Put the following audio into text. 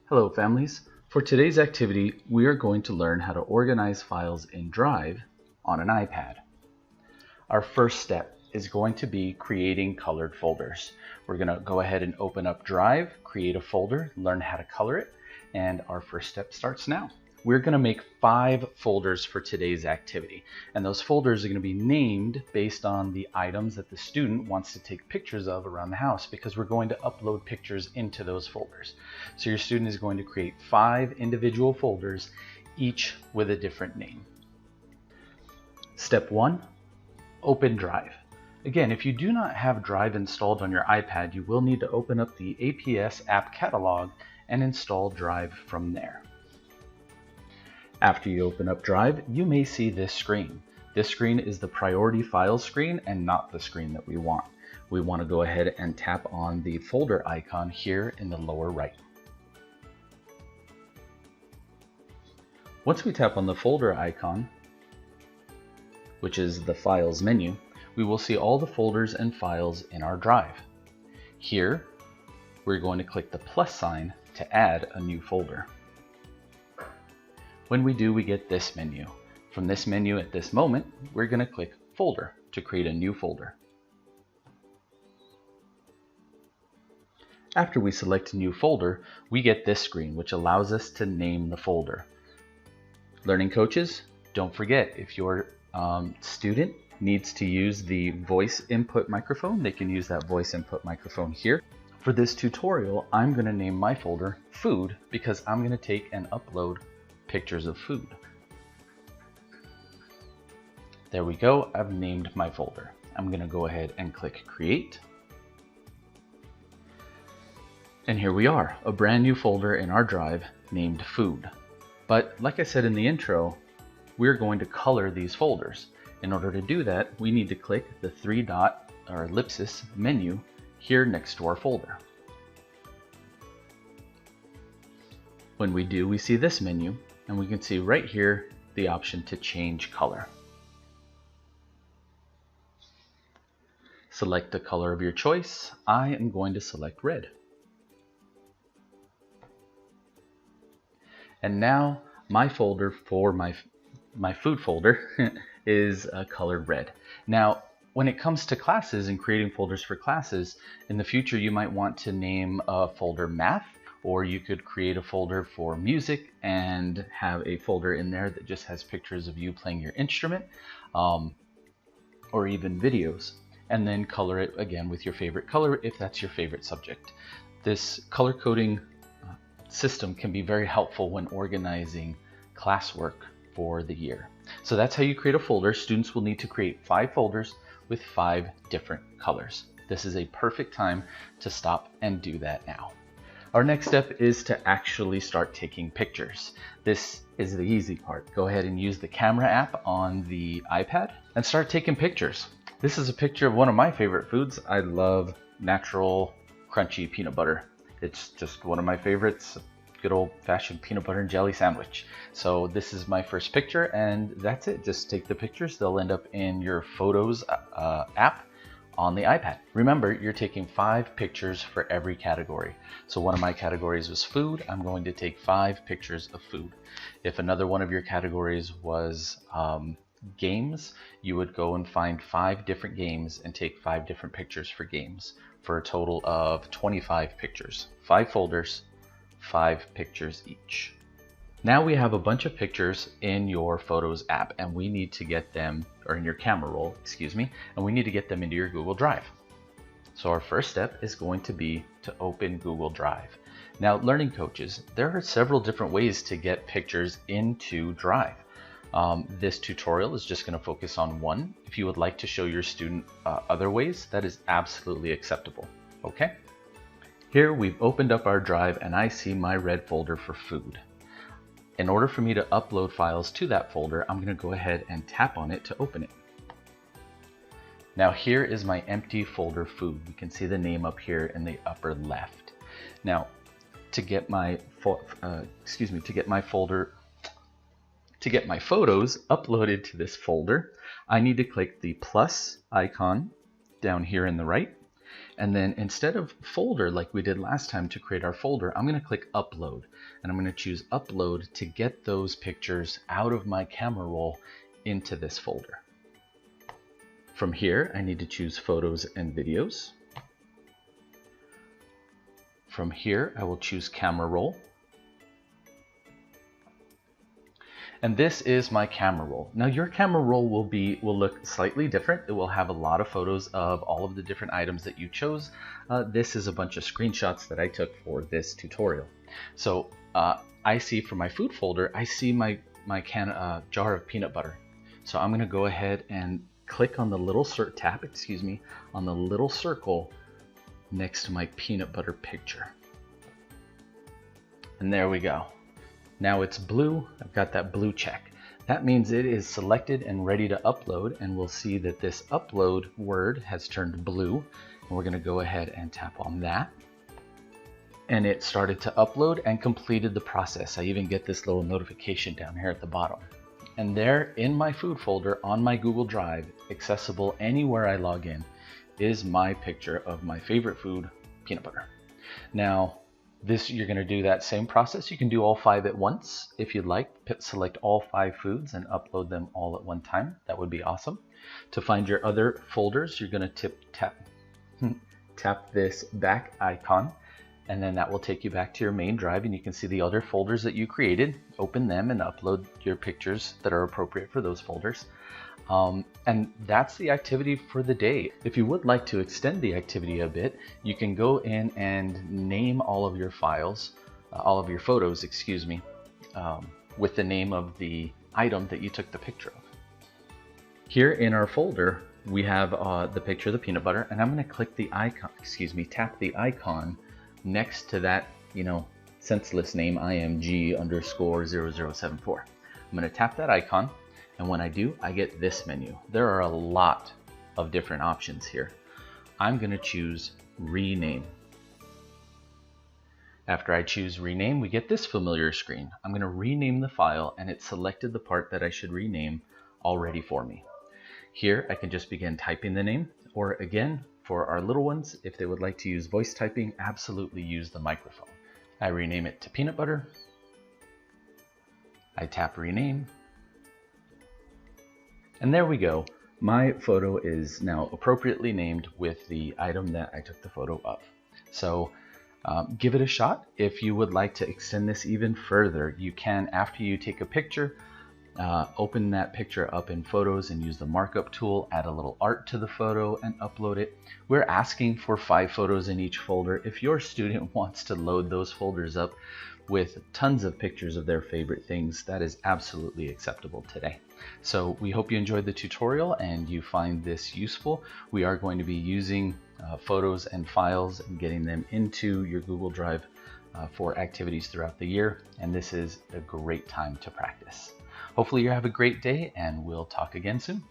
Hello families. For today's activity, we are going to learn how to organize files in Drive on an iPad. Our first step is going to be creating colored folders. We're going to go ahead and open up Drive, create a folder, learn how to color it, and our first step starts now. We're going to make 5 folders for today's activity, and those folders are going to be named based on the items that the student wants to take pictures of around the house, because we're going to upload pictures into those folders. So your student is going to create 5 individual folders, each with a different name. Step 1, open Drive. Again, if you do not have Drive installed on your iPad, you will need to open up the APS app catalog and install Drive from there. After you open up Drive, you may see this screen. This screen is the priority files screen and not the screen that we want. We want to go ahead and tap on the folder icon here in the lower right. Once we tap on the folder icon, which is the Files menu, we will see all the folders and files in our Drive. Here, we're going to click the plus sign to add a new folder. When we do, we get this menu. From this menu at this moment, we're going to click Folder to create a new folder. After we select a new folder, we get this screen, which allows us to name the folder. Learning coaches, don't forget, if your student needs to use the voice input microphone, they can use that voice input microphone here. For this tutorial, I'm going to name my folder Food because I'm going to take and upload pictures of food. There we go, I've named my folder. I'm going to go ahead and click Create. And here we are, a brand new folder in our Drive named Food. But like I said in the intro, we're going to color these folders. In order to do that, we need to click the 3-dot or ellipsis menu here next to our folder. When we do, we see this menu, and we can see right here the option to change color. Select the color of your choice. I am going to select red. And now my folder for my food folder is colored red. Now, when it comes to classes and creating folders for classes, in the future you might want to name a folder Math, or you could create a folder for music and have a folder in there that just has pictures of you playing your instrument, or even videos, and then color it again with your favorite color if that's your favorite subject. This color coding system can be very helpful when organizing classwork for the year. So that's how you create a folder. Students will need to create 5 folders with 5 different colors. This is a perfect time to stop and do that now. Our next step is to actually start taking pictures. This is the easy part. Go ahead and use the camera app on the iPad and start taking pictures. This is a picture of one of my favorite foods. I love natural, crunchy peanut butter. It's just one of my favorites. Good old-fashioned peanut butter and jelly sandwich. So this is my first picture, and that's it. Just take the pictures. They'll end up in your Photos app on the iPad. Remember, you're taking 5 pictures for every category. So one of my categories was food. I'm going to take 5 pictures of food. If another one of your categories was games, you would go and find 5 different games and take 5 different pictures for games, for a total of 25 pictures. 5 folders, 5 pictures each. Now we have a bunch of pictures in your Photos app, and we need to get them, or in your camera roll, excuse me, and we need to get them into your Google Drive. So our first step is going to be to open Google Drive. Now, learning coaches, there are several different ways to get pictures into Drive. This tutorial is just going to focus on one. If you would like to show your student other ways, that is absolutely acceptable. Okay? Here we've opened up our Drive, and I see my red folder for food. In order for me to upload files to that folder, I'm going to go ahead and tap on it to open it. Now here is my empty folder Food. You can see the name up here in the upper left. Now to get my photos uploaded to this folder, I need to click the plus icon down here in the right. And then instead of folder like we did last time to create our folder, I'm going to click upload, and I'm going to choose upload to get those pictures out of my camera roll into this folder. From here, I need to choose photos and videos. From here, I will choose camera roll. And this is my camera roll. Now your camera roll will look slightly different. It will have a lot of photos of all of the different items that you chose. This is a bunch of screenshots that I took for this tutorial. So I see for my food folder, I see my jar of peanut butter. So I'm gonna go ahead and click on the little on the little circle next to my peanut butter picture. And there we go. Now it's blue. I've got that blue check. That means it is selected and ready to upload, and we'll see that this upload word has turned blue. And we're going to go ahead and tap on that. And it started to upload and completed the process. I even get this little notification down here at the bottom. And there in my food folder on my Google Drive, accessible anywhere I log in, is my picture of my favorite food, peanut butter. Now, you're going to do that same process. You can do all 5 at once if you'd like. Select all 5 foods and upload them all at one time. That would be awesome. To find your other folders, you're going to tap this back icon, and then that will take you back to your main drive, and you can see the other folders that you created. Open them and upload your pictures that are appropriate for those folders. And that's the activity for the day. If you would like to extend the activity a bit, you can go in and name all of your files, all of your photos, excuse me, with the name of the item that you took the picture of. Here in our folder, we have the picture of the peanut butter, and I'm going to click the icon, tap the icon next to that, senseless name, IMG_0074. I'm going to tap that icon. And when I do, I get this menu. There are a lot of different options here. I'm going to choose rename. After I choose rename, we get this familiar screen. I'm going to rename the file, and it selected the part that I should rename already for me. Here, I can just begin typing the name, or again, for our little ones, if they would like to use voice typing, absolutely use the microphone. I rename it to peanut butter. I tap rename. And there we go. My photo is now appropriately named with the item that I took the photo of. So give it a shot. If you would like to extend this even further, you can, after you take a picture, open that picture up in Photos and use the markup tool, add a little art to the photo and upload it. We're asking for 5 photos in each folder. If your student wants to load those folders up with tons of pictures of their favorite things, that is absolutely acceptable today. So we hope you enjoyed the tutorial and you find this useful. We are going to be using photos and files and getting them into your Google Drive for activities throughout the year, and this is a great time to practice. Hopefully you have a great day, and we'll talk again soon.